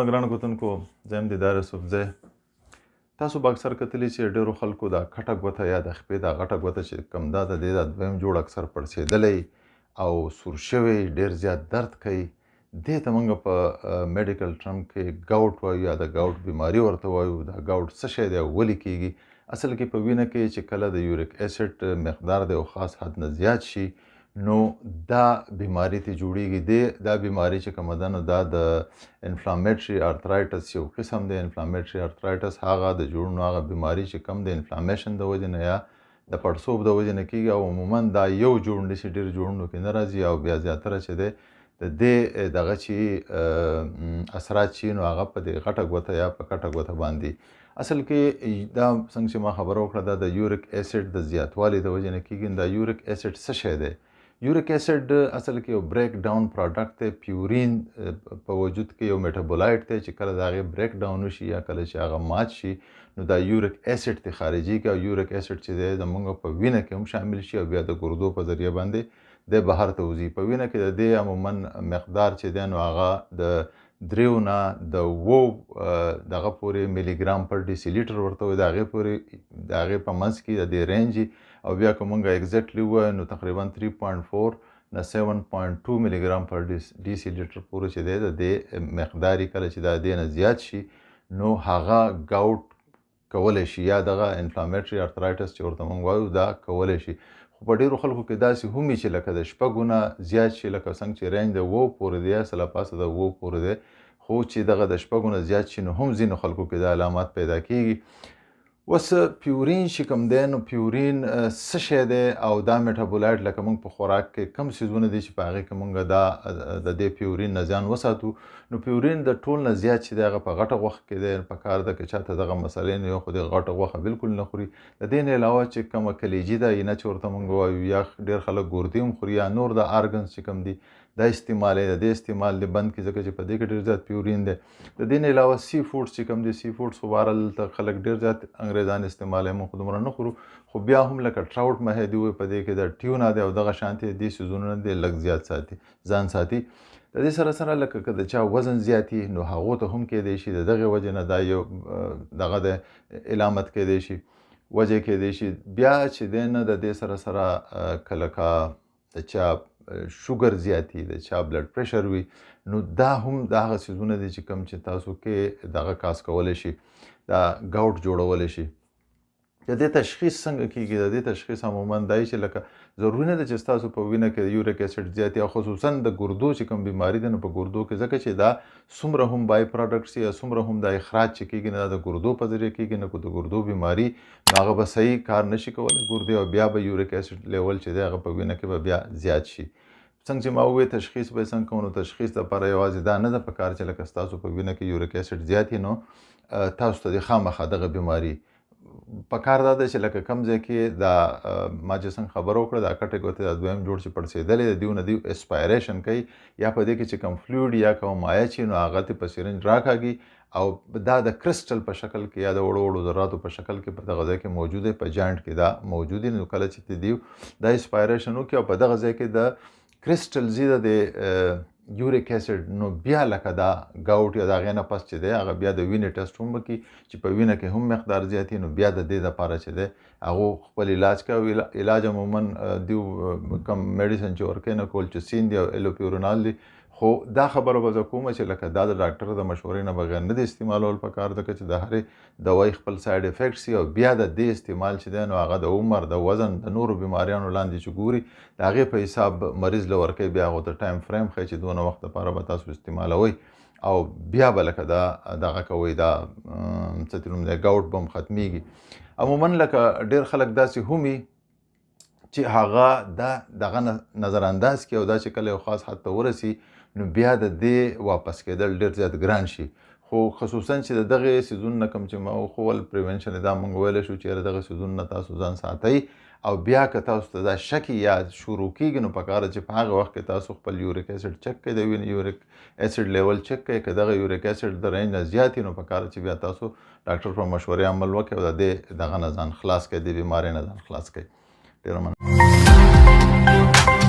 سلامونه ګرانو کتونکو، زه یم دیدار یوسفزی. تاسو به اکثر کتلی چې ډېرو خلکو دا کټه ګوته یا د خپې دا غټه ګوته چې کوم دا د دې دا دویم جوړ اکثر پړسېدلی او سور شوی ډېر زیات درد کوي. دې ته موږ په میډیکل ټرم کې ګاوټ وایو یا د ګاوټ بیماري ورته وایو. دا ګاوټ څه شی دی او ولې کیږي؟ اصل کې په وینه کې چې کله د یوریک اسید مقدار د یو خاص حد نه زیات شي نو دا بیماری ته جوړیږي. دا بیماری چې کومه ده نو دا د انفلامیټري ارترایټس یو قسم دی. انفلامیټري ارترایټس هغه د جوړونو هغه بیماری چې کم د انفلامیشن د وجې نه یا د پړسوب د وجې نه کیږي او عموما دا یو جوړ نشي ډېر جوړونو کې نه راځي او بیا زیاتره چې دی د دې دغه چې اثرات چې نو هغه په دې غټه ګوته یا په کټه ګوته باندې. اصل کې دا څنګه چې ما خبره وکړه دا د یوریک اسید د زیاتوالي د وجې نه کیږي. دا یوریک اسید څه شی دی؟ یوریک اسید اصل کې یو بریک ډاون پروډکټ دی. پیورین په وجود کې یو میټابولایټ دی چې کله د هغې بریک ډاون وشي یا کله چې هغه مات شي نو دا یوریک اسید ته خارجېږي او یوریک اسید چې دی زموږ په وینه کې هم شامل شي او بیا د ګردو په ذریعه باندې دی بهر ته وځي. په وینه کې د دې عموما مقدار چې دی نو هغه د 3 نه د 7 دغه پورې ملي ګرام پر ډیسي لیټر ورته وایي. د هغې پورې د هغې په منځ کې د دې رینج او بیا که مونږ اګزیکټلی ووایو نو تقریبا 3.4 نه 7.2 ملي ګرام پر ډیسي لیټر پورې چې دی د دې مقدار کله چې دا دې نه زیات شي نو هغه ګاوټ کولی شي یا دغه انفلامیټري ارترایټس چې ورته مونږ وایو دا کولی شي. خو په ډېرو خلکو کې داسې هم وي چې لکه د 6 نه زیات شي لکه څنګه چې رینج د 7 پورې دی یا سلا پاسه د 7 پورې دی خو چې دغه د 6 نه زیات شي نو هم ځینو خلکو کې دا علامات پیدا کیږي. اوس پیورین چې کوم دی نو پیورین څه شی دی او دا میټابولایټ لکه موږ په خوراک کې کم څیزونه دي چې په هغې کې موږ دا د دې پیورین نه ځان وساتو. نو پیورین د ټول نه زیات چې دی هغه په غټه غوښه کې دی. په کار ده که چاته دغه مسئلې نه وي خو د غټه غوښه بالکل نه خوري. د دې نه علاوه چې کومه کلیجي ده اینه چې ورته موږ وایو یا ډېر خلک ګردې هم خوري یا نور د ارګنز چې کوم دي دا استعمال د دې استعمال د بند کې ځکه چې په دې کې ډېر زیات پیورین دی. د دې نه علاوه سی فوډس چې کوم دي سی فوډس خو بهرحال دلته خلک ډېر زیات انګریزان استعمالوي موږ خو دومره نه خورو خو بیا هم لکه ټراوټ ماهی دی وایي په دې کې د ټیونه دی او دغه شانتې دې څیزونه دی لږ زیات ساتي ځان ساتي. د دې سره سره لکه که د چا وزن زیاتي نو هغو ته هم کیدی شي د دغې وجې نه دا یو دغه د علامت کیدی شي وجه کیدی شي. بیا چې دی نه د دې سره سره کله که د چا شوګر زیاتی د چا بلډ پریشر وي نو دا هم د هغه څیزونه دي چې کوم چې تاسو کې دغه کاز کولی شي دا ګاوټ جوړولی شي. د دې تشخیص څنګه کیږي؟ د دې تشخیص عموما دا چې لکه ضروري نه ده چې ستاسو په وینه کې د یوریک اسید زیات یا خصوصا د ګردو چې کوم بیماري ده نو په ګردو کې ځکه چې دا څومره هم بای پروډکټس یا څومره هم د اخراج چې کیږي نه د ګردو په ذریعه کیږي نه د ګردو بیماري نو هغه به صحیح کار نشي کولی ګردې او بیا به یوریک اسید لیول چې دی هغه په وینه کې به بیا زیات شي. څنګه چې ما وویل تشخیص به څنګه کوو نو تشخیص لپاره یوازې دا نه ده په کار چې لکه ستاسو په وینه کې یوریک اسید زیات نو تاسو ته د خامخا دغه بیماري په کار دا ده چې لکه کم ځای کې دا ما چې څنګه خبره وکړه دا کټې ګوتې دا دویم جوړ چې پړسېدلی د دیو نه دیو اسپایریشن کوي یا په دې کې چې کوم فلویډ یا کوم مایع چې نو هغه ته په سرنج راکاږي او دا د کرسټل په شکل کې یا د وړو وړو ذراتو په شکل کې په دغه ځای کې موجود دی په جاینټ کې دا موجود دی. نو کله چې دیو دا اسپایریشن وکړي او په دغه ځای کې د کرسټل زیده د یوریک اسید نو بیا لکه دا ګاوټ یا د هغې نه پس چې دی هغه بیا د وینې ټسټ هم وکړي چې په وینه کې هم مقدار زیات نو بیا د دې دپاره چې دی هغو خپل علاج کوي. علاج عموما دیو کم میډیسن چې ورکوي نه کولچسین دی او ایلوپیورونال دی خو دا خبره به زه کومه چې لکه دا د ډاکټر د مشورې نه بغیر نه دی استعمالول په کار ځکه چې د هرې دوایي خپل سایډ افیکټس وي او بیا د دې استعمال چې دی نو هغه د عمر د وزن د نورو بیماریانو لاندې چې ګوري د هغې په حساب مریض له ورکوي بیا هغو ته ټایم فریم ښیي چې دونه وخت دپاره به تاسو استعمالوئ او بیا به لکه دا دغه کوئ دا څه ته نوم دی ګاوټ به هم ختمیږي. عموما لکه ډېر خلک داسې هم وي چې هغه دا دغه نظر انداز کړي او دا چې کله یو خاص حد ته ورسي نو بیا د دې واپس کېدل ډېر زیات ګران شي. خو خصوصا چې د دغې سیزون نه کوم چې ما وښول پریونشن دا موږ ویلی شو چې یاره دغه سیزون نه تاسو ځان ساتئ او بیا که تاسو ته دا شک یا شروع کیږي نو پکار ده چې په هغه وخت کې تاسو خپل یوریک اسید چک کړئ د وینې یوریک اسید لیول چک کړئ. که دغه یوریک اسید د رینج نه زیات وي نو پکار ده چې بیا تاسو ډاکټر په مشورې عمل وکړئ او د دې دغه نه ځان خلاص کړئ د بیمارۍ نه ځان خلاص کړئ. ډېره مننه.